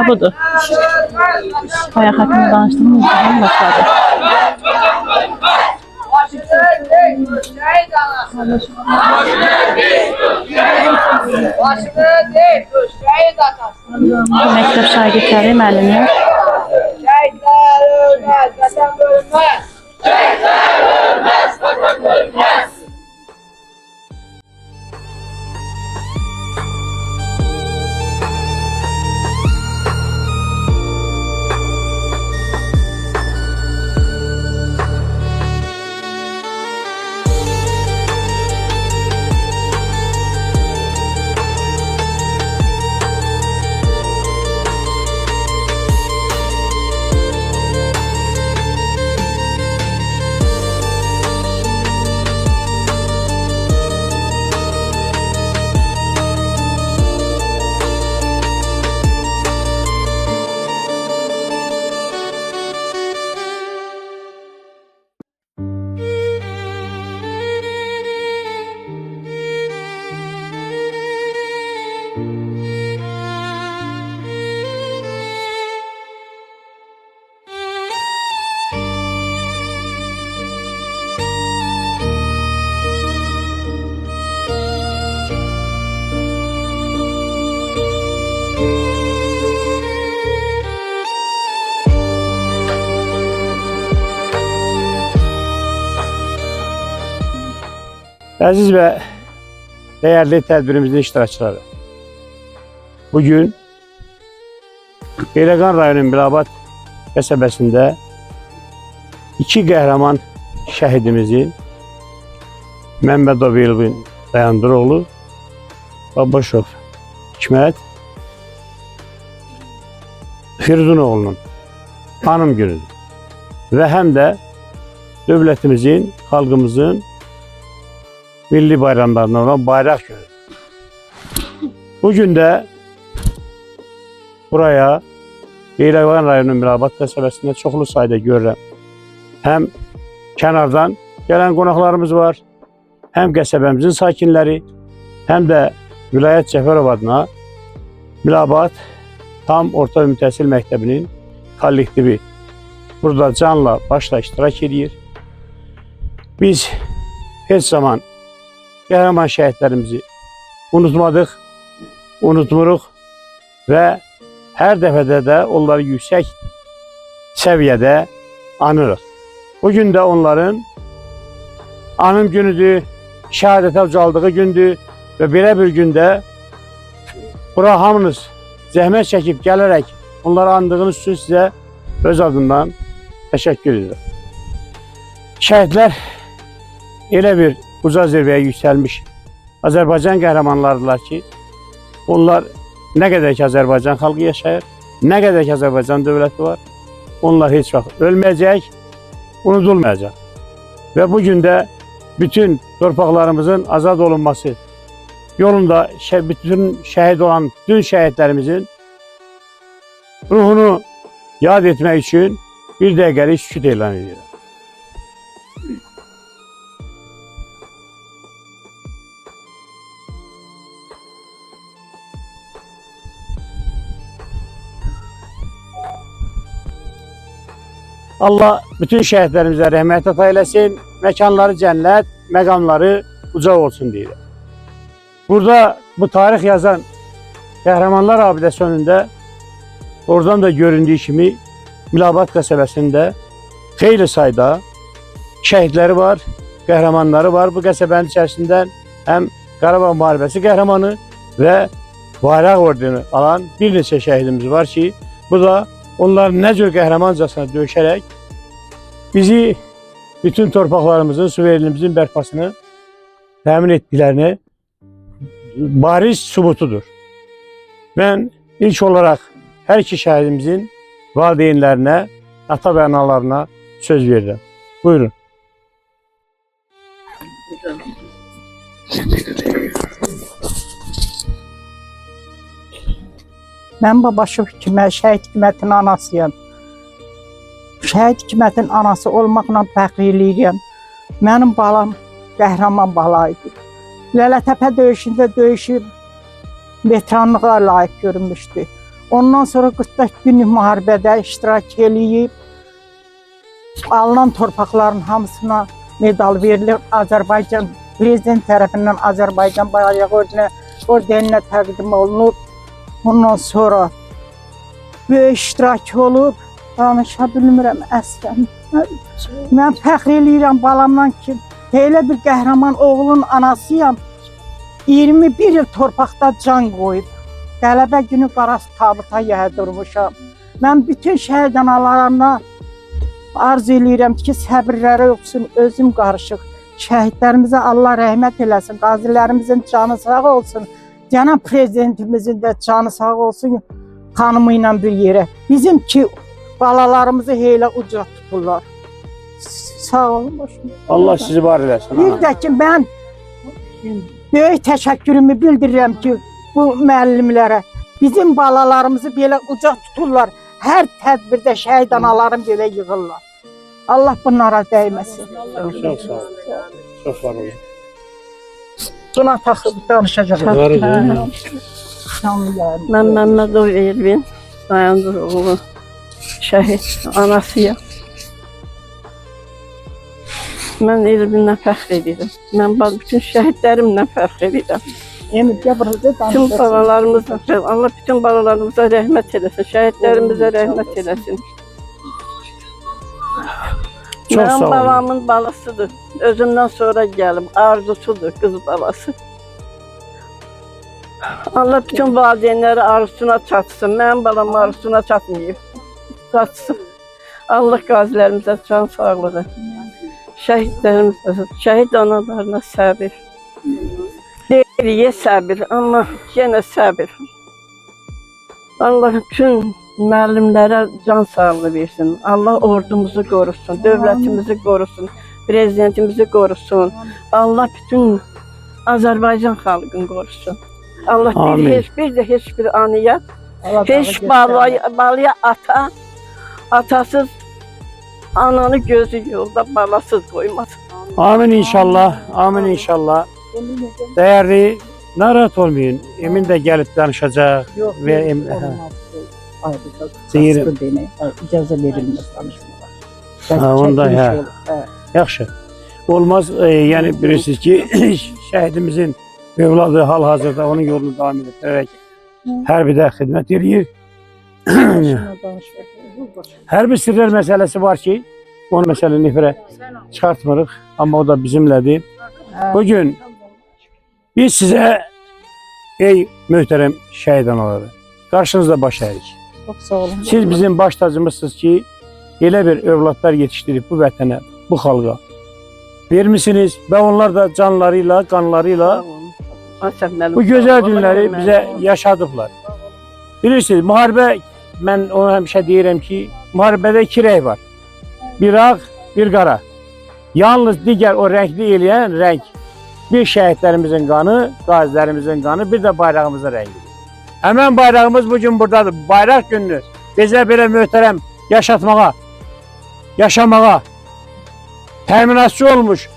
budur. Bayaq haqqında danışdığımız zaman başladı. Bu məktəb şagirdləri, müəllimlər. Şəhidlər ölməz, vətən bölünməz. Şəhidlər ölməz, vətən bölünməz. Əziz və dəyərli tədbirimizin iştirakçıları, bugün Beyləqan rayonunun Bilabad qəsəbəsində iki qəhrəman şəhidimizin Məmmədov Elvin Dayandıroğlu, Babaşov Hikmət Firdunoğlu'nun anım günüdür və həm də dövlətimizin, xalqımızın milli bayramlarından olan bayraq günüdür. Bugün də buraya Beyləqan rayonunun Bilabad qəsəbəsində çoxlu sayda görürəm. Həm kənardan gələn qonaqlarımız var, həm qəsəbəmizin sakinləri, həm də Vilayət Cəfərov adına Bilabad Tam Orta Ümumi Təhsil Məktəbinin kollektivi burada canla başla iştirak edir. Biz heç zaman qəhrəman şəhidlərimizi unutmadıq, unutmuruq və hər dəfədə də onları yüksək səviyyədə anırıq. Bugün də onların anım günüdür, şəhadətə ucaldığı gündür və belə bir gündə bura hamınız zəhmət çəkib gələrək onları andığınız üçün sizə öz adından təşəkkür edirəm. Şəhidlər elə bir uca zirvəyə yüksəlmiş Azərbaycan qəhrəmanlarıdırlar ki, onlar nə qədər ki Azərbaycan xalqı yaşayır, nə qədər ki Azərbaycan dövləti var, onlar heç vaxt ölməyəcək, unudulmayacaq. Və bugün də bütün torpaqlarımızın azad olunması yolunda bütün şəhid olan bütün şəhidlərimizin ruhunu yad etmək üçün bir dəqiqəlik sükut elan edirəm. Allah bütün şəhidlərimizə rəhmət əta eləsin, məkanları cənnət, məqamları ucaq olsun deyirəm. Burada bu tarix yazan Qəhrəmanlar abidəsi önündə oradan da göründüyü kimi Bilabad qəsəbəsində xeyli sayda şəhidləri var, qəhrəmanları var. Bu qəsəbənin içərisindən həm Qarabağ müharibəsi qəhrəmanı və bayraq ordeni alan bir neçə şəhidimiz var ki, bu da onlar nə cür qəhrəmancasına döyüşərək bizi bütün torpaqlarımızın, suverenliğimizin bərpasını təmin etdiklərini bariz sübutudur. Mən ilk olaraq hər iki şəhidimizin valideynlərinə, ata və analarına söz verirəm. Buyurun. Mən Babaşov Hikmət, Şəhid Hikmətin anasıyam. Şəhid Hikmətin anası olmaqla fəxr eləyirəm. Mənim balam qəhrəman bala idi. Lələtəpə döyüşündə döyüşüb veteranlığa layiq görünmüşdü. Ondan sonra 44 günlük müharibədə iştirak eləyib. Alınan torpaqların hamısına medal verilir. Azərbaycan prezident tərəfindən Azərbaycan bayrağı ordeninə təqdim olunub. Ondan sonra böyük iştirak olub. Danışa bilmirəm əslən. Mən fəxr eləyirəm balamdan ki, elə bir qəhrəman oğlun anasıyam. 21 il torpaqda can qoyub. Qələbə günü qarası tabuta yəhədurmuşam. Mən bütün şəhid analarına arzu eləyirəm ki, səbirləri olsun, özüm qarışıq. Şəhidlərimizə Allah rəhmət eləsin, qazilərimizin canı sağ olsun. Cənab prezidentimizin də canı sağ olsun xanımı ilə bir yerə. Bizim ki, balalarımızı heylə uca tuturlar. Sağ olun, başım. Allah sizi var eləsin. Bir də ki, mən böyük təşəkkürümü bildirirəm ki, bu müəllimlərə. Bizim balalarımızı belə uca tuturlar. Hər tədbirdə şəhid analarım belə yığırlar. Allah bunlara dəyməsin. Çok sağ olun. Çok var olun. Buna taxıb danışacağım. Mən Məmmədov Elvin Dayandıroğlu şəhid anasıyam. Mən Elvinlə fəxr edirəm. Mən bütün şəhidlərimlə fəxr edirəm. Bütün balalarımıza, Allah bütün balalarımıza rəhmət eləsin, şəhidlərimizə rəhmət eləsin. Çok sağ Mənim olun. babamın balasıdır. Özümdən sonra gəlib, arzusudur qız balası. Allah bütün valideynləri arzusuna çatsın. Mənim balam arzusuna çatmayıb. Çatsın. Allah qazilərimizə can sağlığı. Şəhidlərimizə, şəhid analarına səbir. Deyirik səbir, amma yenə səbir. Allah bütün müəllimlərə can sağlığı versin. Allah ordumuzu qorusun, dövlətimizi qorusun, prezidentimizi qorusun. Allah bütün Azərbaycan xalqını qorusun. Allah heç bir anıya, heç balaya atasız ananı gözü yolda balasız qoymasın. Amin inşallah. Amin inşallah. Değerli, narahat olmayın. Emin de gelip danışacak. Ve Deyirəm. İcazə verilməz danışmağa. Ha, onda ya. Yaxşı. Olmaz, yani bilirsiniz ki şehidimizin evladı hal-hazırda onun yolunu devam ettirerek hərbide xidmət edir. Hərbi sirlər meselesi var ki, onu mesela nefere çıkartmırıq, ama o da bizimlədir. Bugün biz size, ey mühterem şəhid anaları, karşınızda baş əyirik. Çok sağ olun. Siz bizim baş tacımızsınız ki, elə bir övladlar yetiştirib bu vətənə, bu xalqa vermişsiniz və onlar da canlarıyla, qanlarıyla bu gözəl günləri bizə yaşadıblar. Bilirsiniz, müharibə, mən onu həmişə deyirəm ki, müharibədə iki rəng var. Bir ağ, bir qara. Yalnız digər o rəngli eləyən rəng bir şəhidlərimizin qanı, qazilərimizin qanı, bir də bayrağımızın rəngidir. Həmən bayrağımız bugün buradadır. Bayraq gününü bizə belə möhtərəm yaşatmağa, yaşamağa təminatçı olmuş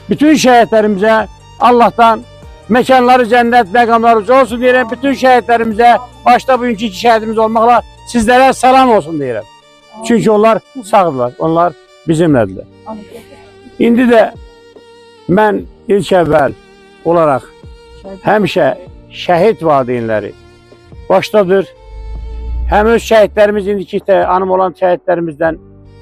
bütün şəhidlərimizə Allah'tan məkanları cənnət, məqamları uca olsun deyirəm. Bütün şəhidlərimizə, başta bugünkü iki şəhidimiz olmaqla sizlərə salam olsun deyirəm. Çünki onlar sağdırlar, onlar bizimlədirlər. İndi də mən ilk əvvəl olaraq həmişə şəhid valideynləri başdadır. Həm öz şəhidlərimiz, indiki anım olan şəhidlərimizdən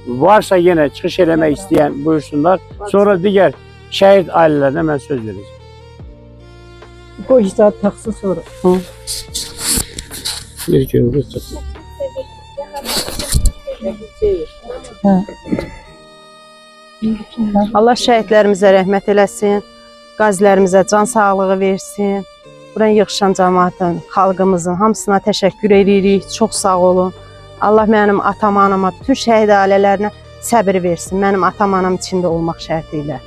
varsa yenə çıxış eləmək istəyən buyursunlar. Sonra digər şəhid ailələrinə mən söz verəcəm. Bu işler taksın sonra. Bir gün tutsun. Allah şəhidlərimizə rəhmət eləsin, qazilərimizə can sağlığı versin. Buraya yığışan cəmaatın, xalqımızın hamısına təşəkkür edirik. Çox sağ olun. Allah mənim atam, anama, bütün şəhid ailələrinə səbir versin. Mənim atam, anam içində olmaq şərti ilə.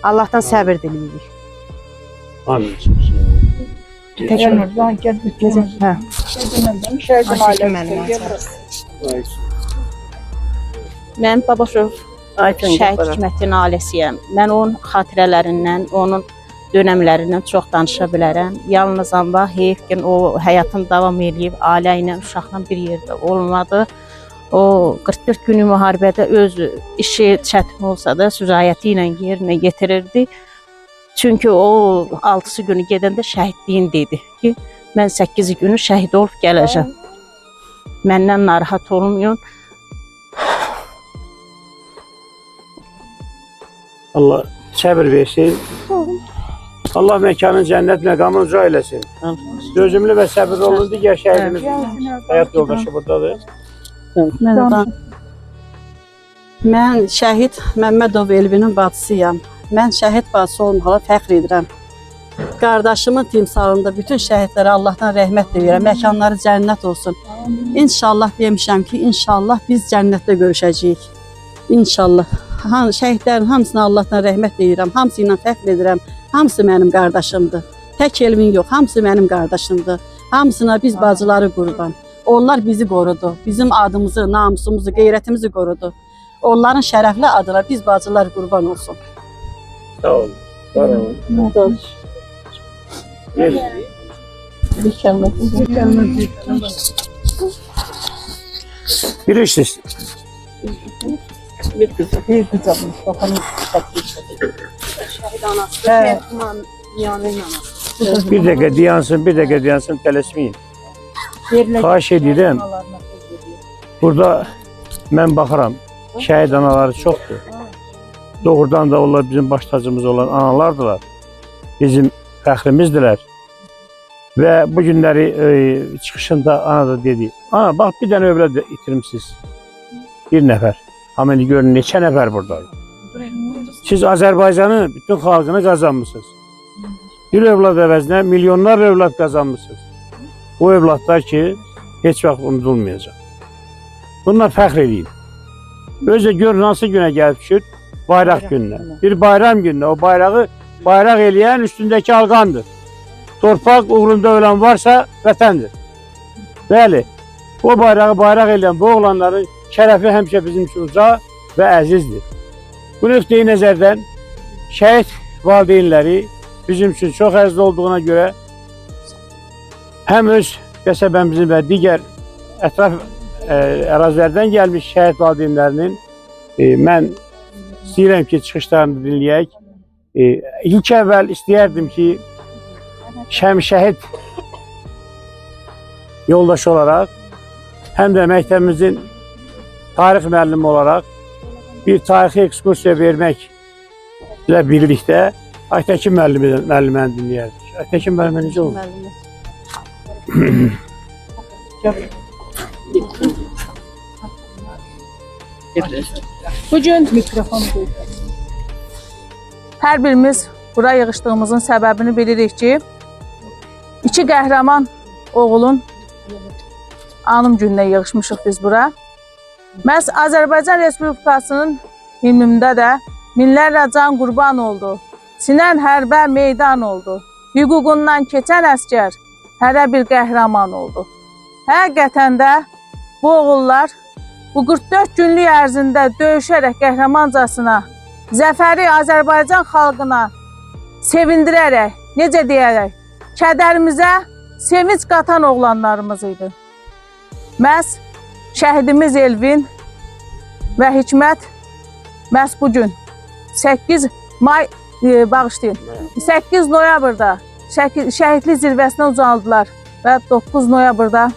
Allahdan səbir diləyirik. Amin. Mən Babaşov şəhid Hikmətin ailəsiyəm. Mən onun xatirələrindən, onun dönəmlərindən çox danışa bilərəm. Yalnız Allah heyf ki, o həyatını davam eləyib, ailə ilə, uşaqla bir yerdə olmadı. O 44 günü müharibədə öz işi çətin olsa da süzayəti ilə yerinə yetirirdi. Çünki o 6-sı günü gedəndə şəhidliyin dedi ki, mən 8 günü şəhid olub gələcəm. Məndən narahat olmayın. Allah səbir versin. Allah məkanın cənnət məqamını uca eləsin. Dözümlü və səbirli olun. Digər şəhidimiz həyat yoldaşı buradadır. Mən şəhid Məmmədov Elvinin bacısıyam. Mən şəhid bacısı olmağa fəxr edirəm. Qardaşımın timsalında bütün şəhidlərə Allahdan rəhmət diləyirəm. Məkanları cənnət olsun. İnşallah demişəm ki, inşallah biz cənnətdə görüşəcəyik. İnşallah. Şəhidlərin hamısına Allahdan rəhmət diləyirəm. Hamısı ilə fəxr edirəm. Hamısı mənim qardaşımdır. Tək Elvin yox, hamısı mənim qardaşımdır. Hamısına biz bacıları qurban. Onlar bizi qorudu. Bizim adımızı, namusumuzu, qeyrətimizi qorudu. Onların şərəfli adına biz bacılar qurban olsun. Sağ olun. Var olun. Bilirsiniz. Bir kızım. Bir kızım, Mustafa'nın Bir dəqiqə dayansın, tələsməyin. Xahiş edirəm. Burada mən baxıram, şəhid anaları çoxdur. Doğrudan da onlar bizim baş tacımız olan analardılar. Bizim fəxrimizdirlər. Və bu günləri çıxışında ana da dedi, ana bax bir dənə övlad itirmişsiniz. Bir nəfər. Amma indi görün neçə nəfər buradaydı. Siz Azərbaycanın bütün xalqını qazanmışsınız. Bir övlad əvəzinə milyonlar övlad qazanmışsınız. Bu övladlar ki, heç vaxt unudulmayacaq. Bununla fəxr edin. Özə görün hansı günə gəlib düşür? Bayraq gününə. Bir bayram gününə. O bayrağı bayraq eləyən üstündəki alqandır. Torpaq uğrunda ölən varsa vətəndir. Bəli, o bayrağı bayraq eləyən bu oğlanların şərəfi həmişə bizim üçün uca və əzizdir. Bu nöqteyi nəzərdən şəhid valideynləri bizim üçün çox əziz olduğuna görə həm öz qəsəbəmizin və digər ətraf ərazilərdən gəlmiş şəhid valideynlərinin mən istəyirəm ki, çıxışlarını dinləyək. İlk əvvəl istəyərdim ki, şəhid yoldaşı olaraq həm də məktəbimizin tarix müəllimi olaraq bir tarixi ekskursiya verməklə birlikdə Aytəkin müəlliməni dinləyərdik. Aytəkin müəllimə necə olur? Bugün hər birimiz bura yığışdığımızın səbəbini bilirik ki, iki qəhrəman oğulun anım gününə yığışmışıq biz bura. Məhz Azərbaycan Respublikasının himnində də minlərlə can qurban oldu, sinən hərbə meydan oldu, hüququndan keçən əskər hərə bir qəhrəman oldu. Həqiqətən də bu oğullar bu 44 günlük ərzində döyüşərək qəhrəmancasına, zəfəri Azərbaycan xalqına sevindirərək, necə deyərək, kədərimizə sevinç qatan oğlanlarımız idi. Məhz şəhidimiz Elvin və Hikmət məhz bugün 8 noyabrda şəhidlik zirvəsinə ucaldılar və 9 noyabrda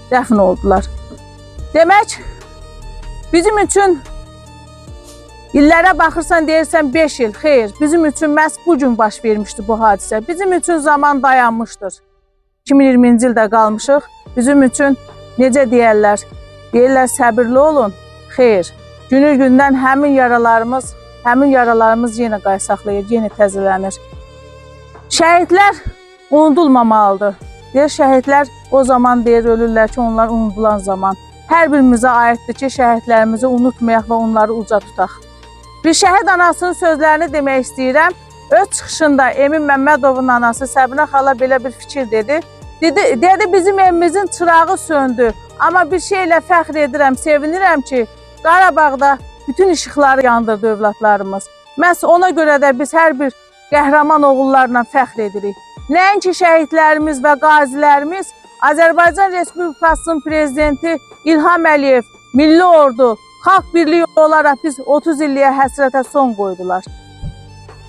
dəfn oldular. Demək, bizim üçün illərə baxırsan deyirsən 5 il, xeyr, bizim üçün məhz bugün baş vermişdi bu hadisə. Bizim üçün zaman dayanmışdır. 2020-ci ildə qalmışıq, bizim üçün necə deyərlər? Deyirlər səbirli olun. Xeyr, günü-gündən həmin yaralarımız yenə qaysaqlayır, yenə təzələnir. Şəhidlər unudulmamalıdır. Deyir, şəhidlər o zaman deyir, ölürlər ki, onlar unudulan zaman. Hər birimizə aiddir ki, şəhidlərimizi unutmayaq və onları uca tutaq. Bir şəhid anasının sözlərini demək istəyirəm. Öz çıxışında Emin Məmmədovun anası Səbinə xala belə bir fikir dedi. Dedi, bizim evimizin çırağı söndü. Amma bir şeylə fəxr edirəm, sevinirəm ki, Qarabağda bütün işıqları yandırdı övladlarımız. Məhz ona görə də biz hər bir qəhrəman oğullarla fəxr edirik. Nəinki şəhidlərimiz və qazilərimiz, Azərbaycan Respublikasının prezidenti İlham Əliyev, Milli Ordu, Xalq Birliyi olaraq biz 30 illiyə həsrətə son qoydular.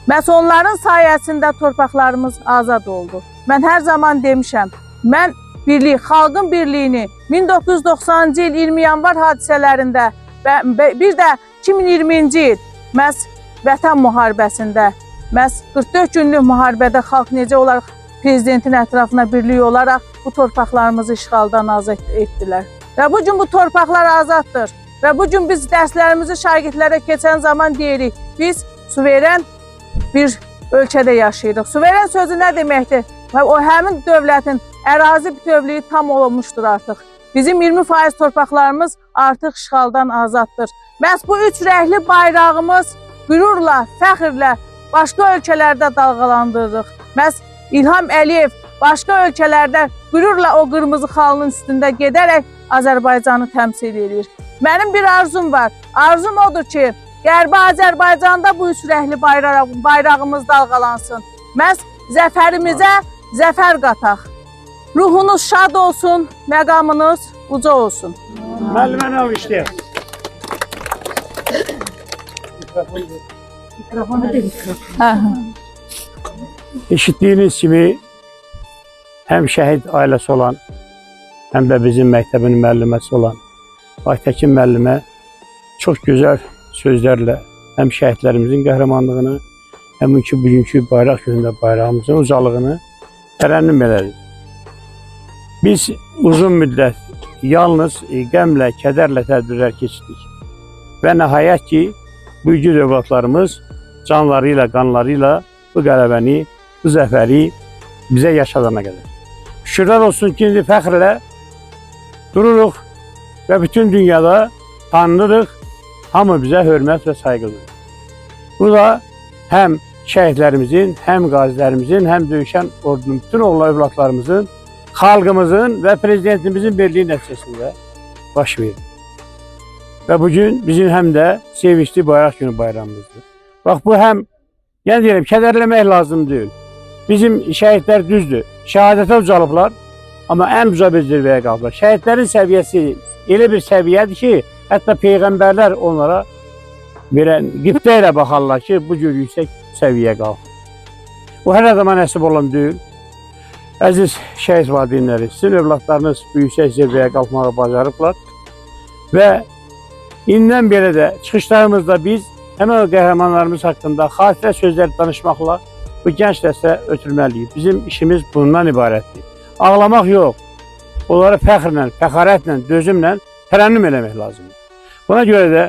Məhz onların sayəsində torpaqlarımız azad oldu. Mən hər zaman demişəm, mən birlik, xalqın birliyini 1990-cı il 20 yanvar hadisələrində və bir də 2020-ci il məhz Vətən müharibəsində, məhz 44 günlük müharibədə xalq necə olaraq prezidentin ətrafına birlik olaraq bu torpaqlarımızı işğaldan azad etdilər. Və bu gün bu torpaqlar azaddır. Və bu gün biz dərslərimizi şagirdlərə keçən zaman deyirik, biz suveren bir ölkədə yaşayırıq. Suveren sözü nə deməkdir? Və o həmin dövlətin ərazi bütövlüyü tam olmuşdur artıq. Bizim 20% torpaqlarımız artıq işğaldan azaddır. Məhz bu üç rəngli bayrağımız qürurla, fəxrlə başqa ölkələrdə dalğalandırırıq. Məhz İlham Əliyev başqa ölkələrdə qürurla o qırmızı xalının üstündə gedərək Azərbaycanı təmsil edir. Mənim bir arzum var. Arzum odur ki, Qərbi Azərbaycanda bu üç rəngli bayrağımız dalğalansın. Məhz zəfərimizə zəfər qataq. Ruhunuz şad olsun, məqamınız uca olsun. Müəllimə nə işləyir? Eşitdiyiniz kimi həm şəhid ailəsi olan, həm də bizim məktəbin müəlliməsi olan Aytəkin müəllimə çox gözəl sözlərlə həm şəhidlərimizin qəhrəmanlığını, həm ki bugünkü bayraq günündə bayrağımızın ucalığını tərənnüm elədik. Biz uzun müddət yalnız qəmlə, kədərlə tədbirlər keçirdik. Və nəhayət ki, bu igid övladlarımız canları ilə, qanları ilə bu qələbəni, bu zəfəri bizə yaşadana qədər. Şükürlər olsun ki, indi fəxrlə dururuq və bütün dünyada tanınırıq, hamı bizə hörmət və sayğı duyur. Bu da həm şəhidlərimizin, həm qazilərimizin, həm döyüşən ordunun bütün oğlu övladlarımızın, xalqımızın və prezidentimizin birliyi nəticəsində baş verir. Və bugün bizim həm də sevinçli bayraq günü bayramımızdır. Bax, bu həm, yəni deyirəm, kədərləmək lazım deyil. Bizim şəhidlər düzdür, şəhadətə ucalıblar, amma ən uca bir zirvəyə qaldılar. Şəhidlərin səviyyəsi elə bir səviyyədir ki, hətta peyğəmbərlər onlara qibtə ilə baxarlar ki, bu cür yüksək səviyyə qalır. Bu hər adama nəsib olan deyil. Əziz şəhid valideynləri, sizin övladlarınız bu yüksək zirvəyə qalxmağı bacarıblar və indən belə də çıxışlarımızda biz həmən o qəhrəmanlarımız haqqında xatirə sözlər danışmaqla bu gənc dəstə ötürməliyik. Bizim işimiz bundan ibarətdir. Ağlamaq yox, onları fəxrlə, fəxarətlə, dözümlə tərənnüm eləmək lazımdır. Buna görə də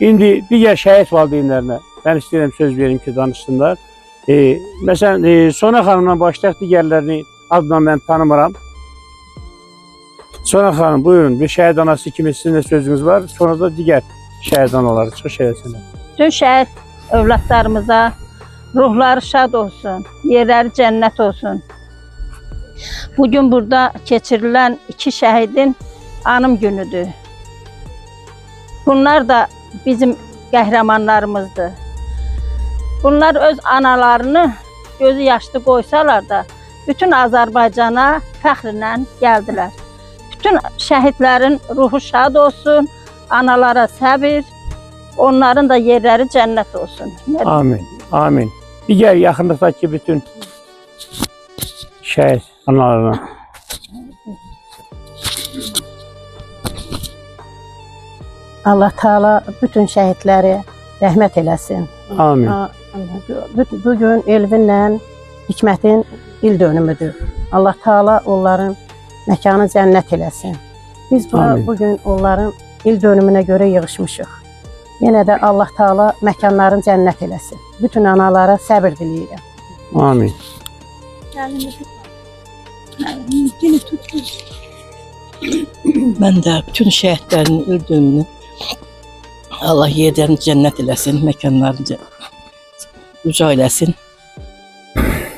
indi digər şəhid valideynlərinə mən istəyirəm söz verim ki, danışsınlar. Məsələn, Sona xanımdan başlayaq, digərlərini adından mən tanımıram. Sona xanım, buyurun, bir şəhid anası kimi sizin də sözünüz var. Sonra da digər şəhid anaları çıxış eləsinlər. Bütün şəhid övladlarımıza ruhları şad olsun, yerləri cənnət olsun. Bugün burada keçirilən iki şəhidin anım günüdür. Bunlar da bizim qəhrəmanlarımızdır. Bunlar öz analarını gözü yaşlı qoysalar da bütün Azərbaycana fəxrlə gəldilər. Bütün şəhidlərin ruhu şad olsun, analara səbir, onların da yerləri cənnət olsun. Amin, amin. Digər yaxınlıqdakı bütün şəhid analarına. Allah Teala bütün şəhidləri rəhmət eləsin. Amin. Bugün Elvinlə Hikmətin il dönümüdür. Allah Teala onların məkanı cənnət eləsin. Biz bugün onların il dönümünə görə yığışmışıq. Yenə də Allah Teala məkanlarını cənnət eləsin. Bütün analara səbir diləyirəm. Amin. Mən də bütün şəhidlərin il dönümünü Allah yerlərini cənnət eləsin, məkanlarını uca eləsin.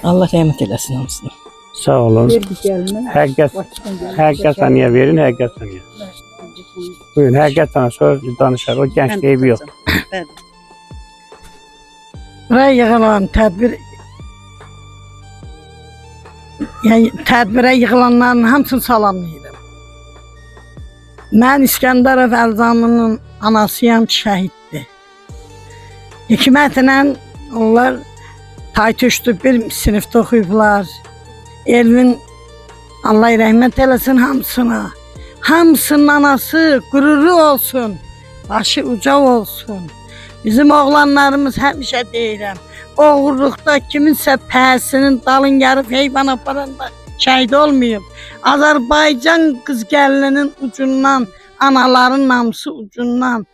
Allah rəhmət eləsin hamısına. Sağ olun. Həqiqət saniyə verin, həqiqət saniyə. Buyurun, həqiqət saniyə sonra danışar, o gənc deyib yox. Və yığılan tədbir Yəni tədbirə yığılanların hamısını salamlayıram. Mən İskəndərov Əlzamının anasıyam, şəhiddir. Hikmətlə onlar Taytuşdu bir sinifdə oxuyublar. Elvin Allah rəhmət eləsin hamısına. Hamısının anası qürurlu olsun, başı uca olsun. Bizim oğlanlarımız həmişə deyirəm, oğurluqda kiminsə pəhəsinin dalın yarıb heyvan aparanda şəhid olmayıb. Azərbaycan qız gəlinin ucundan, anaların namusu ucundan,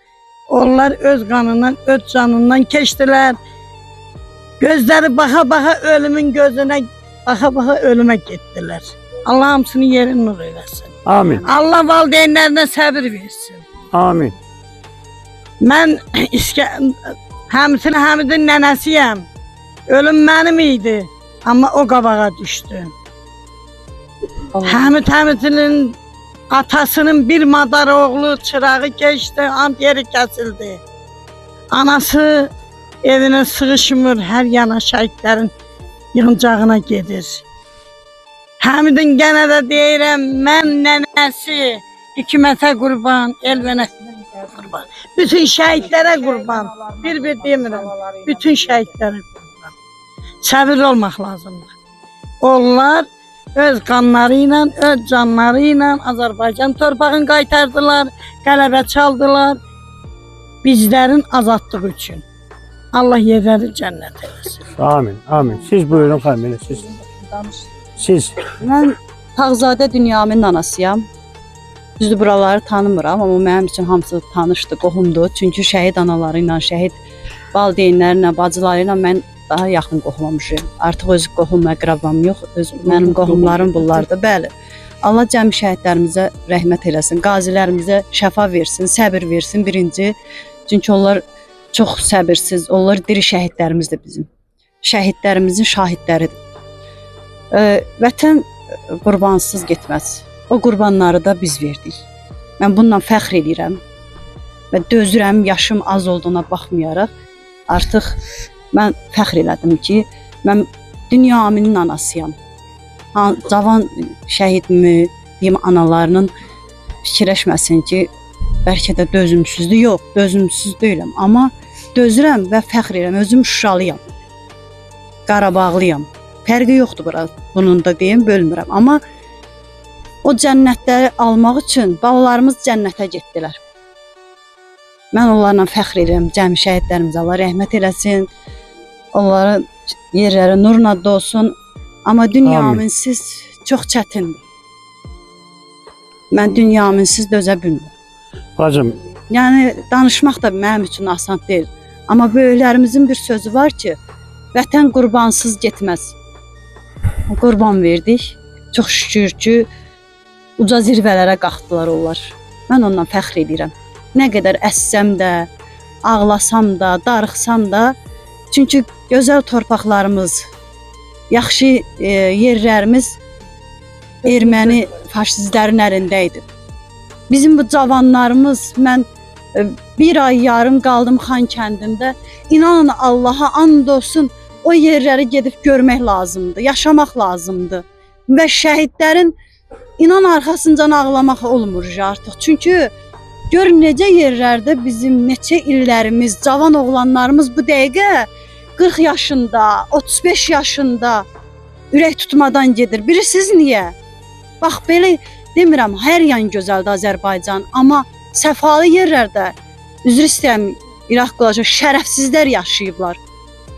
onlar öz qanından, öz canından keçdilər. Gözləri baxa-baxa ölümün gözünə, baxa-baxa ölümə getdilər. Allah hamısını yerin nur eləsin. Amin. Allah valideynlərinə səbir versin. Amin. Mən Həmidin nənəsiyəm. Ölüm mənim idi, amma o qabağa düşdü. Həmidin atasının bir madar oğlu çırağı keçdi, ant yeri kəsildi. Anası evinə sığışmır, hər yana şəhidlərin yığıncağına gedir. Həmidin gənə də deyirəm, mən nənəsi Hikmətə qurban, Elvənə qurban. Bütün şəhidlərə qurban, bir-bir demirəm, bütün şəhidlərə qurban. Səbirli olmaq lazımdır. Onlar öz qanları ilə, öz canları ilə Azərbaycan torpağını qaytardılar, qələbə çaldılar bizlərin azadlığı üçün. Allah yerləri cənnət eləsin. Amin. Amin. Siz buyurun xanım, elə siz. Siz. Mən Tağzadə Dünyaminin anasıyam. Düzdür, buraları tanımıram, amma mənim üçün hamısı tanışdır, qohumdur. Çünki şəhid anaları ilə, şəhid valideynləri ilə, bacıları ilə mən daha yaxın qohumammışam. Artıq öz qohum əqrabam yox, mənim qohumlarım bunlardır, bəli. Allah cəmi şəhidlərimizə rəhmət eləsin, qazilərimizə şəfa versin, səbir versin birinci. Çünki onlar çox səbirsiz, onlar diri şəhidlərimizdir bizim. Şəhidlərimizin şahidləridir. Vətən qurbansız getməz. O qurbanları da biz verdik. Mən bununla fəxr edirəm və dözürəm, yaşım az olduğuna baxmayaraq. Artıq mən fəxr elədim ki, mən Dünya Aminin anasıyam. Cavan şəhidimi, deyim, analarının fikirləşməsin ki, bəlkə də dözümsüzdür. Yox, dözümsüz deyiləm. Amma dözürəm və fəxr edirəm. Özüm Şuşalıyam, Qarabağlıyam. Fərqi yoxdur bura, bunun da deyim, bölmürəm. Amma o cənnətləri almaq üçün balalarımız cənnətə getdilər. Mən onlarla fəxr edirəm, cəmi şəhidlərimizə Allah rəhmət eləsin. Onların yerləri nurla dolsun. Amma dünyaminsiz çox çətindir. Mən dünyaminsiz dözə bilmirəm. Bacım. Yəni danışmaq da mənim üçün asan deyil. Amma böyüklərimizin bir sözü var ki, vətən qurbansız getməz. Qurban verdik. Çox şükür ki, uca zirvələrə qalxdılar onlar. Mən ondan fəxr edirəm. Nə qədər əssəm də, ağlasam da, darıxsam da, çünki gözəl torpaqlarımız, yaxşı yerlərimiz erməni faşistlərin əlində idi. Bizim bu cavanlarımız, mən bir ay yarım qaldım Xan kəndində. İnanın Allaha and olsun, o yerləri gedib görmək lazımdır, yaşamaq lazımdır. Və şəhidlərin İnan arxasıncan ağlamaq olmur artıq. Çünki gör necə yerlərdə bizim neçə illərimiz, cavan oğlanlarımız bu dəqiqə 40 yaşında, 35 yaşında ürək tutmadan gedir. Bilirsiniz niyə? Bax belə demirəm, hər yan gözəldir Azərbaycan, amma səfalı yerlərdə üzr istəyirəm, İraq qılacaq şərəfsizlər yaşayıblar.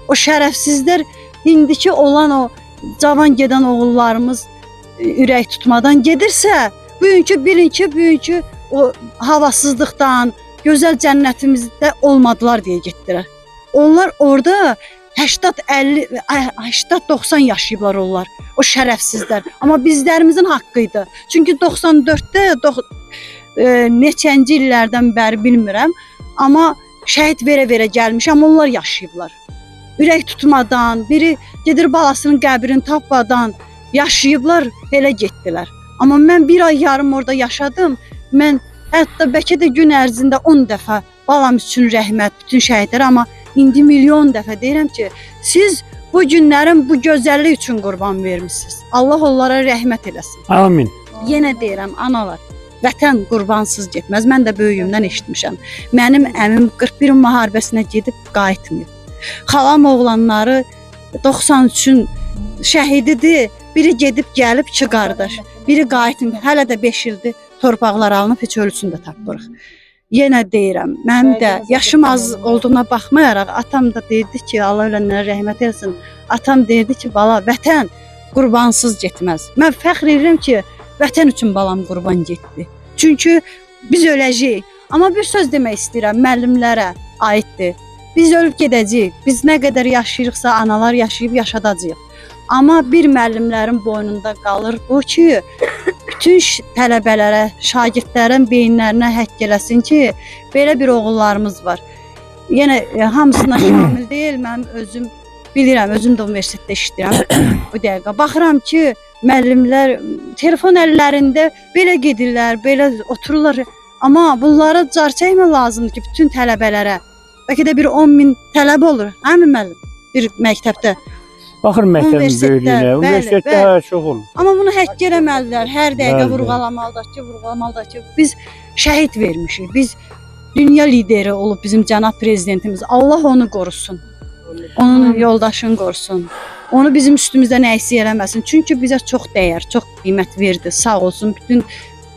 O şərəfsizlər indiki olan o cavan gedən oğullarımız ürək tutmadan gedirsə, bugünkü o havasızlıqdan, gözəl cənnətimizdə olmadılar deyə getdilər. Onlar orada 80-90 yaşayıblar onlar, o şərəfsizlər. Amma bizlərimizin haqqıydı. Çünki 94-də, neçənci illərdən bəri bilmirəm, amma şəhid verə-verə gəlmiş, amma onlar yaşayıblar. Ürək tutmadan, biri gedir balasının qəbrini tapmadan, yaşayıblar, belə getdilər. Amma mən bir ay yarım orada yaşadım. Mən hətta bəlkə də gün ərzində 10 dəfə balam üçün rəhmət, bütün şəhidlərə, amma indi milyon dəfə deyirəm ki, siz Bu günlərin bu gözəllik üçün qurban vermisiniz. Allah onlara rəhmət eləsin. Amin. Yenə deyirəm, analar, vətən qurbansız getməz. Mən də böyüyümdən eşitmişəm. Mənim əmim 41 müharibəsinə gedib qayıtmıyor. Xalam oğlanları 93-ün şəhididir. Biri gedib gəlib 2 qardaş. Biri qayıtmıyor. Hələ də 5 ildir torpaqlar alınıb, heç ölüsünü də tapmırıq. Yenə deyirəm, mənim də yaşım az olduğuna baxmayaraq atam da deyirdi ki, Allah ölənlərə rəhmət etsin. Atam deyirdi ki, bala, vətən qurbansız getməz. Mən fəxr edirəm ki, vətən üçün balam qurban getdi. Çünki biz öləcəyik. Amma bir söz demək istəyirəm, müəllimlərə aiddir. Biz ölüb gedəcəyik. Biz nə qədər yaşayırıqsa, analar yaşayıb yaşadacağıq. Amma bir müəllimlərin boynunda qalır bu ki, bütün tələbələrə, şagirdlərin beyinlərinə həkk eləsin ki, belə bir oğullarımız var. Yenə hamısına şamil deyil, mən özüm bilirəm, özüm də universitetdə işləyirəm bu dəqiqə. Baxıram ki, müəllimlər telefon əllərində belə gedirlər, belə otururlar. Amma bunlara car çəkmə lazımdır ki, bütün tələbələrə. Bəlkə də bir 10.000 tələbə olur, həmin müəllim bir məktəbdə. Baxır məktəbin böyüklüyünə, universitetdə çox olur. Amma bunu həkk eləməlilər, hər dəqiqə vurğulamalıdır ki, biz şəhid vermişik, biz dünya lideri olub bizim cənab prezidentimiz. Allah onu qorusun, onun yoldaşını qorusun, onu bizim üstümüzdə nə əksik eləməsin. Çünki bizə çox dəyər, çox qiymət verdi, sağ olsun, bütün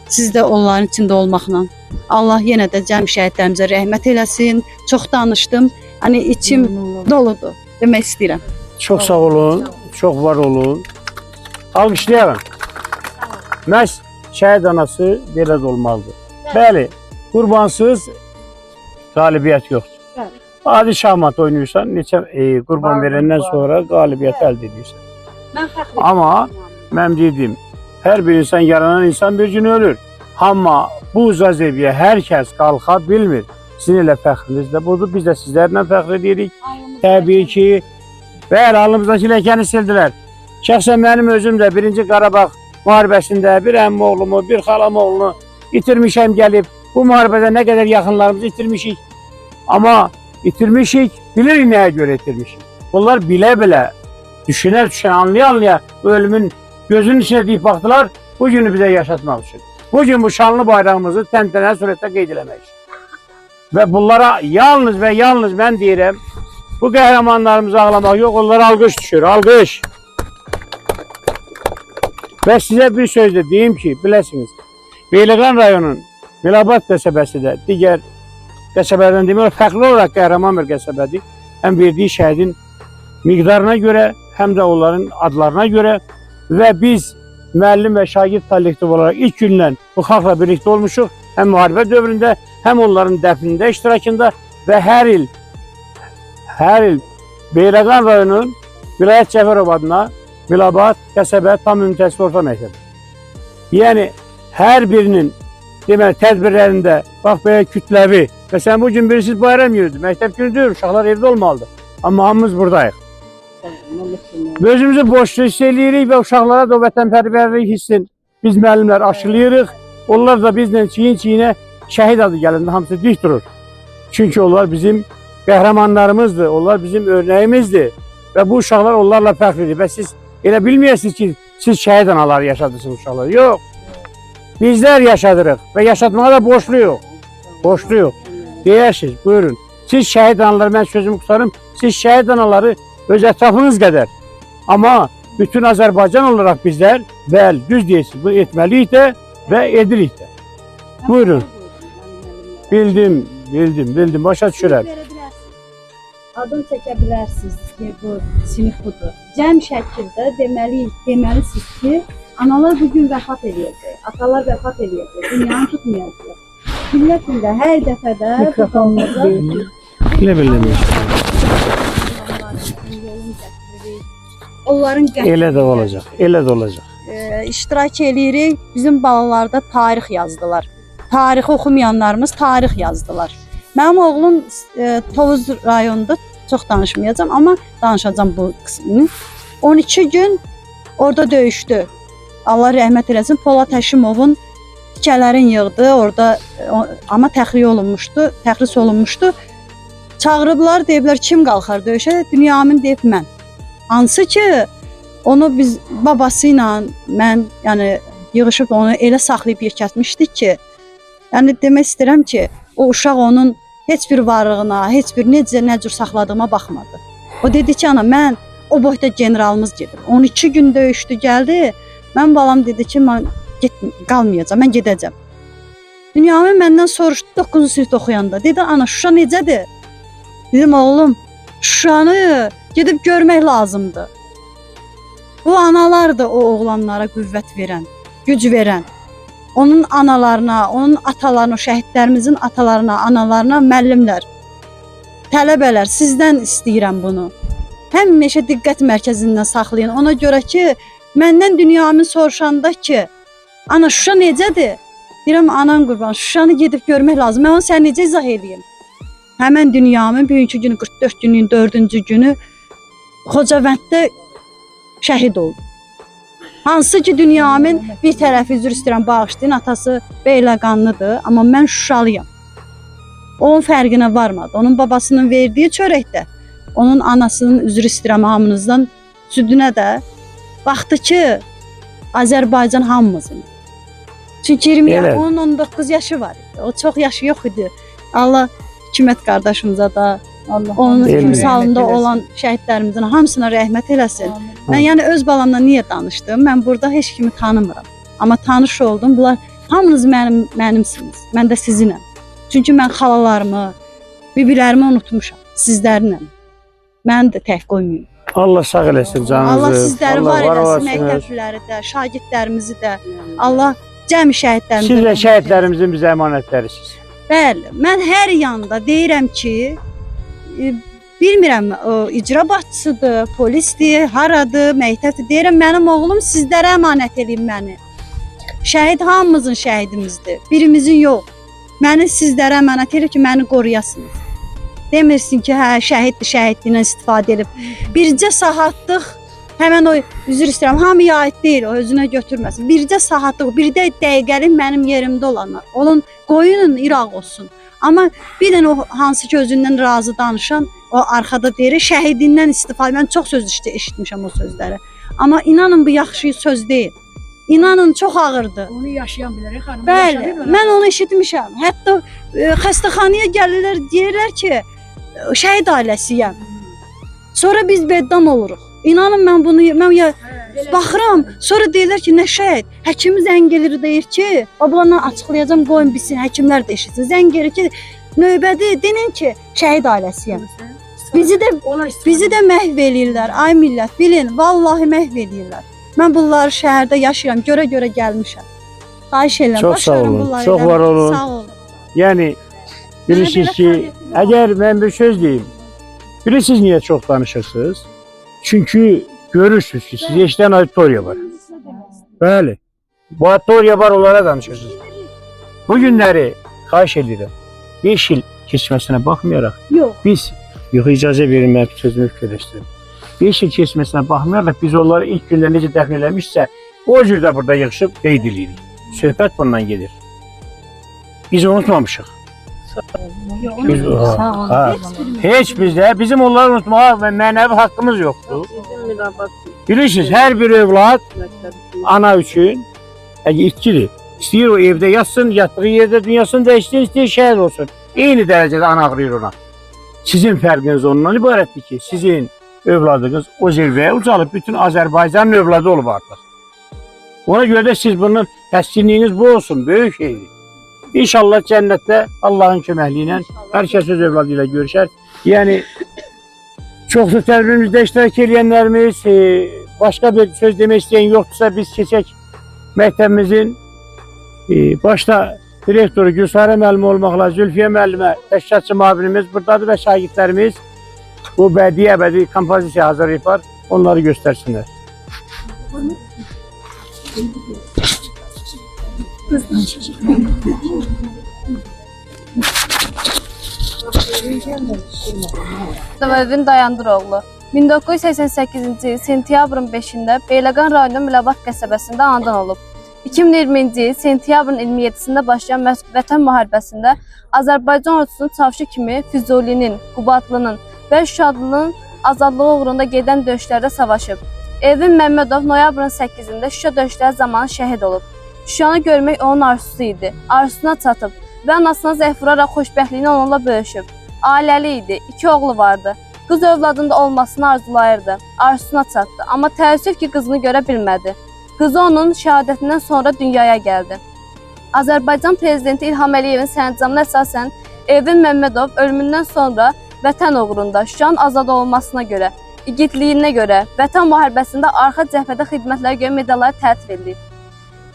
siz də onların içində olmaqla. Allah yenə də cəm şəhidlərimizə rəhmət eləsin. Çox danışdım, hani içim doludur, demək istəyirəm. Çox sağ olun, çox var olun. Alqışlayalım. Məhz şəhid anası belə də olmalıdır. Bəli, qurbansız qalibiyyət yoxdur. Adi şahmat oynayırsan, neçə qurban verəndən sonra qalibiyyət əldə edirsən. Amma mən dedim, hər bir insan, yaranan insan bir gün ölür. Amma bu zəzəviyə hər kəs qalxa bilmir. Sizin elə fəxriniz də budur, biz də sizlərlə fəxr edirik. Təbii ki, bəli, alnımızdakı ləkəni sildilər. Şəxsən mənim özüm də 1-ci Qarabağ müharibəsində bir əmmi oğlumu, bir xalam oğlunu itirmişəm gəlib. Bu müharibədə nə qədər yaxınlarımızı itirmişik. Amma itirmişik, bilirik nəyə görə itirmişik. Bunlar bilə-bilə, düşünə-düşünə, anlaya-anlaya ölümün gözünün içine deyib baxdılar, bu günü bizə yaşatmaq üçün. Bugün bu şanlı bayrağımızı təntənəli surətdə qeyd eləmək üçün. Və bunlara yalnız və yalnız mən deyirəm, bu qəhrəmanlarımızı ağlamaq yox, onlara alqış düşür, alqış. Və sizə bir söz də deyim ki, biləsiniz, Beyləqan rayonunun Milabad qəsəbəsi də digər qəsəbələrdən demək, fərqli olaraq qəhrəman bir qəsəbədir. Həm verdiyi şəhidin miqdarına görə, həm də onların adlarına görə və biz müəllim və şagird kollektiv olaraq ilk gündən bu xalqla birlikdə olmuşuq. Həm müharibə dövründə, həm onların dəfnində iştirakında və hər il Beyləqan rayonunun Vilayət Cəfərov adına Milabad qəsəbə tam ümumi orta məktəbi. Yəni, hər birinin deməli, tədbirlərində, bax, belə kütləvi. Məsələn, bugün birisiz bayram yürüdür, məktəb günüdür, uşaqlar evdə olmalıdır. Amma hamımız buradayıq. Özümüzü boşluq hiss edirik və uşaqlara da o vətənpərvərlik hissin biz müəllimlər aşılayırıq. Onlar da bizlə çiyin-çiyinə şəhid adı gəlində hamısı dik durur. Çünki onlar bizim qəhrəmanlarımızdır, onlar bizim örnəyimizdir. Və bu uşaqlar onlarla fəxr edir. Və siz elə bilməyəsiniz ki, siz şəhid anaları yaşadırsınız uşaqlar. Yox. Bizlər yaşadırıq və yaşatmağa da borçluyuq. Borçluyuq. Deyirsiniz, buyurun. Siz şəhid anaları, mən sözümü qutarım, siz şəhid anaları öz ətrafınız qədər. Amma bütün Azərbaycan olaraq bizlər, bəli, düz deyirsiniz, bunu etməliyik də və edirik də. Buyurun. Bildim, başa düşürəm. Adını çəkə bilərsiniz ki, bu sinif budur. Cəm şəkildə deməlisiniz ki, analar bugün vəfat edəcək, atalar vəfat edəcək, dünyanı tutmayacaq. Millətində hər dəfədə tutulmaca onların elə də olacaq, elə də olacaq. İştirak edirik, bizim balalarda tarix yazdılar. Tarixi oxumayanlarımız tarix yazdılar. Mənim oğlum Tovuz rayonunda, çox danışmayacağım, amma danışacağım bu qismini. 12 gün orada döyüşdü. Allah rəhmət eləsin, Polad Həşimovun tikələrin yığdı orada, amma təxris olunmuşdu. Çağırıblar, deyiblər, kim qalxar döyüşə? Dünyamin deyib mən. Hansı ki onu biz babası ilə mən yəni yığışıb onu elə saxlayıb yekətmişdik ki, yəni demək istəyirəm ki, o uşaq onun heç bir varlığına, heç bir nə cür saxladığıma baxmadı. O dedi ki, ana mən o boyda generalımız gedir. 12 gün döyüşdü, gəldi. Mən balam dedi ki, mən qalmayacağam, mən gedəcəm. Dünyamin məndən soruşdu 9-cu sinifdə oxuyanda. Dedi, ana Şuşa necədir? Dedim, oğlum, Şuşanı gedib görmək lazımdır. Bu analardır o oğlanlara qüvvət verən, güc verən. Onun analarına, onun atalarına, şəhidlərimizin atalarına, analarına, müəllimlər, tələbələr, sizdən istəyirəm bunu. Həmişə diqqət mərkəzindən saxlayın. Ona görə ki, məndən Dünyamin soruşanda ki, ana Şuşa necədir? Deyirəm, anan qurban, Şuşanı gedib görmək lazım. Mən onu sən necə izah edeyim? Həmən Dünyamin bugünkü günü 44 günün 4-cü günü Xocavənddə şəhid oldu. Hansı ki Dünyamin bir tərəfi üzr istəyirəm bağışlayın, atası Beyləqanlıdır, amma mən Şuşalıyam. Onun fərqinə varmadı. Onun babasının verdiyi çörəkdə, onun anasının üzr istəyirəm hamınızdan südünə də baxdı ki, Azərbaycan hamımızın. Çünki 19 yaşı var idi. O çox yaşı yox idi. Allah Hikmət qardaşımıza da, onun timsalında olan şəhidlərimizin hamısına rəhmət eləsin. Mən yəni öz balamla niyə danışdım? Mən burada heç kimi tanımıram. Amma tanış oldum. Bunlar hamınız mənimsiniz. Mən də sizinəm. Çünki mən xalalarımı, bibilərimi unutmuşam sizlərlə. Məni də tək qoymayın. Allah sağ eləsin canınızı. Allah sizləri var eləsin, məktəbləri də, şagirdlərimizi də. Allah cəmi şəhidlərimizi. Siz də şəhidlərimizin bizə əmanətlərisiniz. Bəli, mən hər yanda deyirəm ki, bilmirəm, icra başçısıdır, polisdir, haradır, məktəbdir. Deyirəm, mənim oğlum sizlərə əmanət edin məni. Şəhid hamımızın şəhidimizdir, birimizin yox. Məni sizlərə əmanət edir ki, məni qoruyasınız. Demirsin ki, hə, şəhiddir, şəhidliyindən istifadə edib. Bircə saatlıq, həmən o, üzr istəyirəm, hamıya aid deyil, o özünə götürməsin. Bircə saatlıq, bir də dəqiqəlik mənim yerimdə olanlar. Onun qoyunun İraq olsun. Amma bir dənə o hansı ki özündən razı danışan, o arxada deyir, şəhidindən istifadə. Mən çox söz eşitmişəm o sözləri. Amma inanın bu yaxşı söz deyil. İnanın çox ağırdır. Onu yaşayan bilir, xanım. Bəli, mən onu eşitmişəm. Hətta xəstəxanaya gəlirlər, deyirlər ki, şəhid ailəsiyəm. Sonra biz beddan oluruq. İnanın mən bunu, baxıram, sonra deyirlər ki, nə şəhid? Həkimi zəng gelir, deyir ki, ablandan açıqlayacağım, qoyun bilsin, həkimlər də eşitsin. Zəng gelir ki, növbədi, deyin ki, şəhid ailəsiyəm. Bizi də məhv eləyirlər, ay millət, bilin, vallahi məhv eləyirlər. Mən bunları şəhərdə yaşayıram, görə-görə gəlmişəm. Xahiş edirəm, Çox sağ olun, çox var olun. Sağ olun. Yəni, bilirsiniz ki, əgər mən bir söz deyim, bilirsiniz niyə çox danışırsınız? Çünki görürsünüz ki, siz eşidən auditoriya var. Bəli, bu auditoriya var, onlara danışırsınız. Bu günləri, xahiş edirəm, 5 il keçməsinə baxmayaraq, biz, yox, icazə verin, mən sözümü fikirləşdirim. 5 il keçməsinə baxmayaraq, biz onları ilk gündə necə dəfn eləmişsə, o cür də burada yığışıb qeyd edirik. Söhbət bundan gedir. Biz unutmamışıq. Heç bizdə, bizim onları unutmağa və mənəvi haqqımız yoxdur. Bilirsiniz, hər bir övlad ana üçün itkidir. İstəyir o evdə yatsın, yatdığı yerdə dünyasını dəyişsin, istəyir şəhid olsun. Eyni dərəcədə ana ağrıyır ona. Sizin fərqiniz ondan ibarətdir ki, sizin övladınız o zirvəyə ucalıb, bütün Azərbaycanın övladı olub artıq. Ona görə də siz bunun təskinliyiniz bu olsun, böyük şeydir. İnşallah cənnətdə Allahın köməkliyi ilə hər kəs öz övladı ilə görüşər. Yəni, çoxlu tədbirimizdə iştirak edənlərimiz, başqa bir söz demək istəyən yoxdursa, biz keçək məktəbimizin başda direktoru Gülsarə müəllimə olmaqla Zülfiyə müəllimə, təşkilatçı müavinimiz buradadır və şagirdlərimiz bu bədii əbədi kompozisiya hazırlayıblar, onları göstərsinlər. Evin Dayandıroğlu 1988-ci il sentyabrın 5-də Beyləqan rayonu Müləbat qəsəbəsində anadan olub. 2020-ci il sentyabrın 27-sində başlayan Vətən müharibəsində Azərbaycan ordusunun çavuşu kimi Füzulinin, Qubadlının və Şuşalının azadlığı uğrunda gedən döyüşlərdə savaşıb. Elvin Məmmədov noyabrın 8-də Şuşa döyüşləri zamanı şəhid olub. Şuşanı görmək onun arzusu idi. Arzusuna çatıb və anasına zəif vuraraq xoşbəxtliyini onunla bölüşüb. Ailəli idi, 2 oğlu vardı. Qız övladında olmasını arzulayırdı. Arzusuna çatdı, amma təəssüf ki, qızını görə bilmədi. Qızı onun şəhadətindən sonra dünyaya gəldi. Azərbaycan Prezidenti İlham Əliyevin sərəncamına əsasən Elvin Məmmədov ölümündən sonra vətən uğrunda Şuşanın azad olunmasına görə, igidliyinə görə, vətən müharibəsində arxa cəbhədə xidmətlərə görə medalları təltif edilib.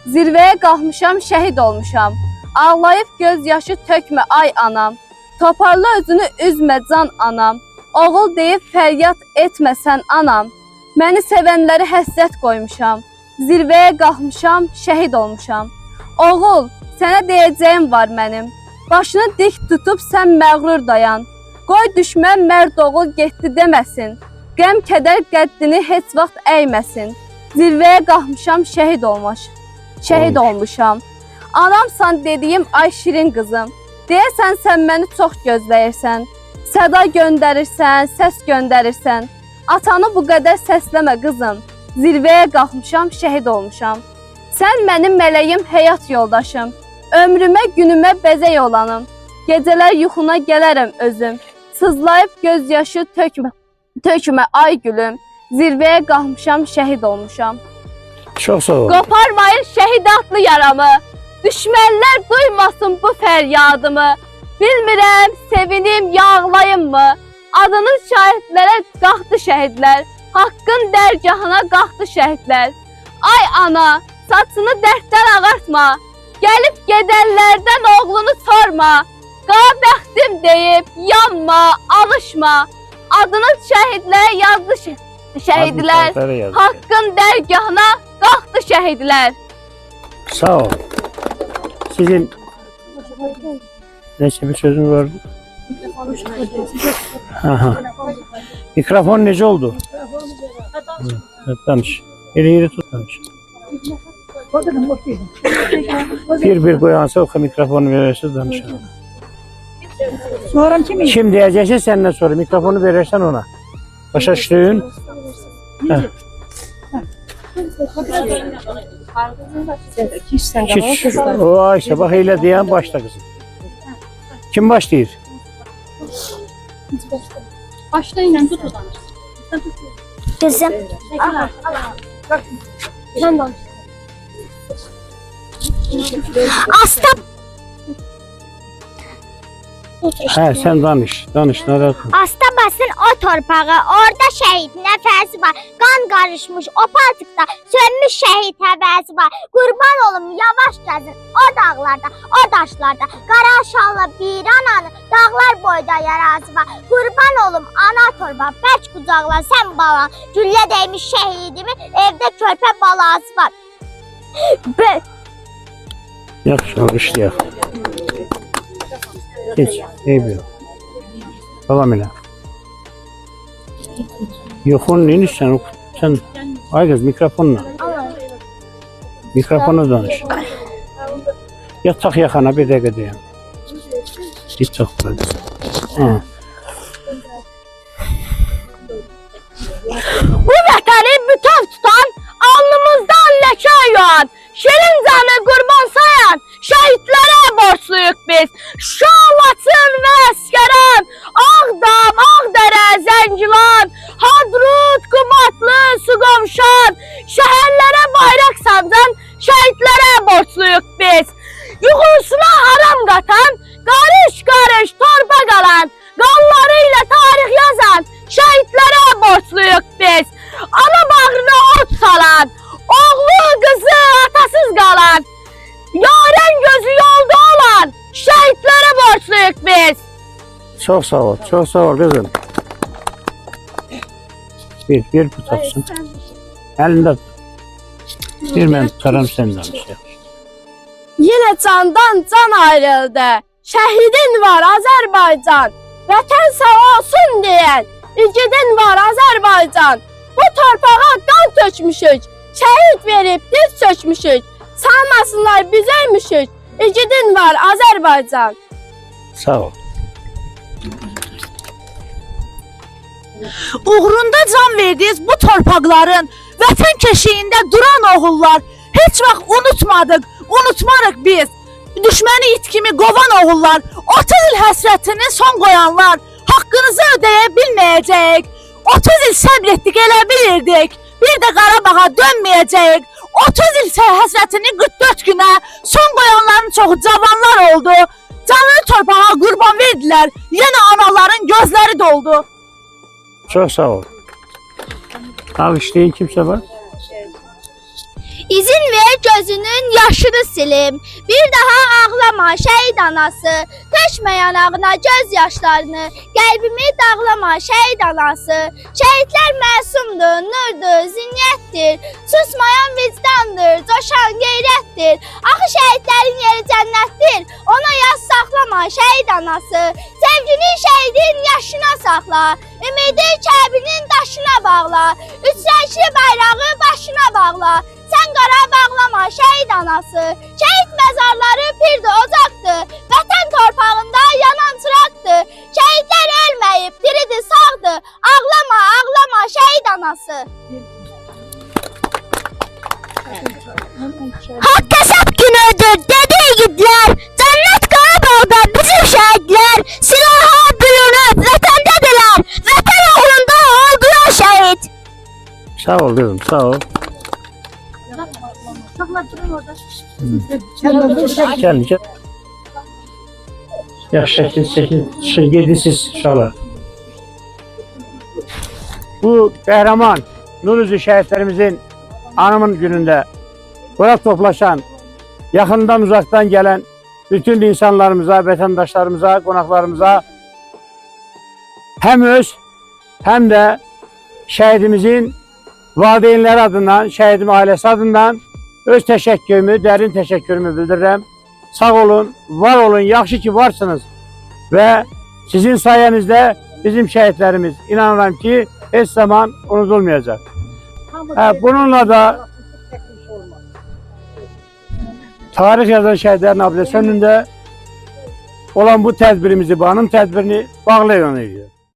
Zirvəyə qalxmışam, şəhid olmuşam. Ağlayıb göz yaşı tökmə ay anam. Toparla özünü üzmə can anam. Oğul deyib fəryad etməsən anam. Məni sevənləri həsrət qoymuşam. Zirvəyə qalxmışam, şəhid olmuşam. Oğul, sənə deyəcəyim var mənim. Başını dik tutub sən məğrur dayan. Qoy düşmən mərd oğul getdi deməsin. Qəm kədər qəddini heç vaxt əyməsin. Zirvəyə qalxmışam, şəhid olmuşam. Anamsan dediyim ay şirin qızım. Deyəsən sən məni çox gözləyirsən. Səda göndərirsən, səs göndərirsən. Atanı bu qədər səsləmə qızım. Zirvəyə qalxmışam, şəhid olmuşam. Sən mənim mələyim, həyat yoldaşım. Ömrümə, günümə bəzək olanım. Gecələr yuxuna gələrəm özüm. Sızlayıb göz yaşı tökmə ay gülüm. Zirvəyə qalxmışam, şəhid olmuşam. Çox sağ ol. Qoparmayın şəhid adlı yaramı. Düşmənlər duymasın bu fəryadımı. Bilmirəm, sevinim, yağlayım mı? Adının şəhidlərə qalxdı şəhidlər. Haqqın dərgahına qalxdı şəhidlər. Ay ana, saçını dərddən ağartma. Gəlib gedənlərdən oğlunu sorma. Qara bəxtim deyib yanma, alışma. Adını şəhidlərə yazdı şəhidlər. Haqqın dərgahına qalxdı şəhidlər. Sağ ol. Sizin neyse bir sözüm vardı. Aha. Mikrofon nece oldu? Evet, danış. Yeri tut danış. Bir koyansa o mikrofonu verirse danışalım. Sonra kimi? Kim diyecekse senden sonra mikrofonu verirsen ona. Başa düştün. Hiç. O Ayşe bak öyle diyen başla kızım. Kim başlayır? Başlayın, tut odanı. Kızım. Asta. He sen danış. Danış. Nerede? Asta basın o torpağa. Orada şehit nefesi var. Kan karışmış o paltıkta. Sönmüş şehit həvəsi var. Kurban olum yavaş gəzin. O dağlarda, o daşlarda. Qara şallı bir ananı. Dağlar boyda yarazi var. Kurban olum ana torba. Bərk qucaqla sen balan. Güllə değmiş şehidimi. Evde körpə balası var. Yaxşı, işləyək. Geç, eybi yok. Devam elə. Yok onu neymiş sen ay kız mikrofonla. Mikrofonu danış. Yataq yaxana bir dəqiqə deyəm. Yataq burada. Bu vətəni bütöv tutan, alnımızdan ləkə yuan, şirin canı qurban sayan, şəhidlərə borçluyuq biz. Şalatın və Əskərən, Ağdam, Ağdərə, Zəngilan, Hadrut, Qumatlı, Suqovşan, şəhərlərə bayraq sancan, şəhidlərə borçluyuq biz. Yuxusuna haram qatan, qarış-qarış torba qalan, qanlarıyla tarix yazan, şəhidlərə borçluyuq biz. Ana bağrına ot salan, oğlu, qızı, atasız qalan, yaren gözü yolda olan, şəhidlərə borçluyuq biz. Çok sağ ol kızım. Bir tutarsın. Elinde tut. Bir mən tutaram sen danış. Yine candan can ayrıldı. Şəhidin var Azərbaycan. Vətən sağ olsun deyən. İgidin var Azərbaycan. Bu torpağa qan tökmüşük. Şəhid verib diz çökmüşük. Sanmasınlar bizəymüşük. İgidin var Azərbaycan. Sağ ol. Uğrunda can verdiniz bu torpaqların, vətən keşiyində duran oğullar. Heç vaxt unutmadık, unutmarıq biz. Düşməni it kimi qovan oğullar, 30 il həsrətini son qoyanlar, haqqınızı ödəyə bilməyəcəyik. 30 il səbr etdik, elə bilirdik. Bir də Qarabağa dönməyəcəyik. 30 il həsrətini 44 günə son qoyanların çoxu cavanlar oldu. Canlı torpağa qurban verdilər. Yenə anaların gözləri doldu. Çok sağ ol. Alışlayın kimse var. İzin ver gözünün yaşını silim. Bir daha ağlama şehit anası. Tökme yanağına göz yaşlarını. Qəlbimi dağlama şehit anası. Şehitler məsumdur, nurdur, zinyətdir. Susmayan vicdandır, coşan qeyrətdir. Axı şehitlerin yeri cənnətdir. Ona yaz saxlama şehit anası. Sevgini şehidin yaşına saxla. Ümidi Kəbinin daşına bağla. Üç rəngli bayrağı başına bağla. Sen qara bağlama şehit anası. Şehit mezarları pirdi ocaqdır. Vətən torpağında yanan çıraqdır. Şehitler ölməyib, diridir, sağdır. Ağlama, ağlama şehit anası. Hak hesap günüdür dedi yiğitler. Cennet Qarabağda bizim şehitler. Silaha bürünüp vətəndədirlər. Vətən uğrunda oldular şehit. Sağ ol kızım, sağ ol. Gel, gel. Ya şekil, yedisiz uşaqlar. Bu qəhrəman nur üzü şəhidlərimizin anımın günündə bura toplaşan, yaxından uzaqdan gələn bütün insanlarımıza, vətəndaşlarımıza, qonaqlarımıza həm öz, həm də şəhidimizin valideynləri adından, şəhidim ailəsi adından öz təşəkkürümü, dərin təşəkkürümü bildirirəm. Sağ olun, var olun, yaxşı ki varsınız və sizin sayənizdə bizim şəhidlərimiz inanıram ki heç zaman unudulmayacaq. Bununla da tarix yazan şəhidlərin abidəsi önündə olan bu tədbirimizi, bu anım tədbirini bağlayan ediyor.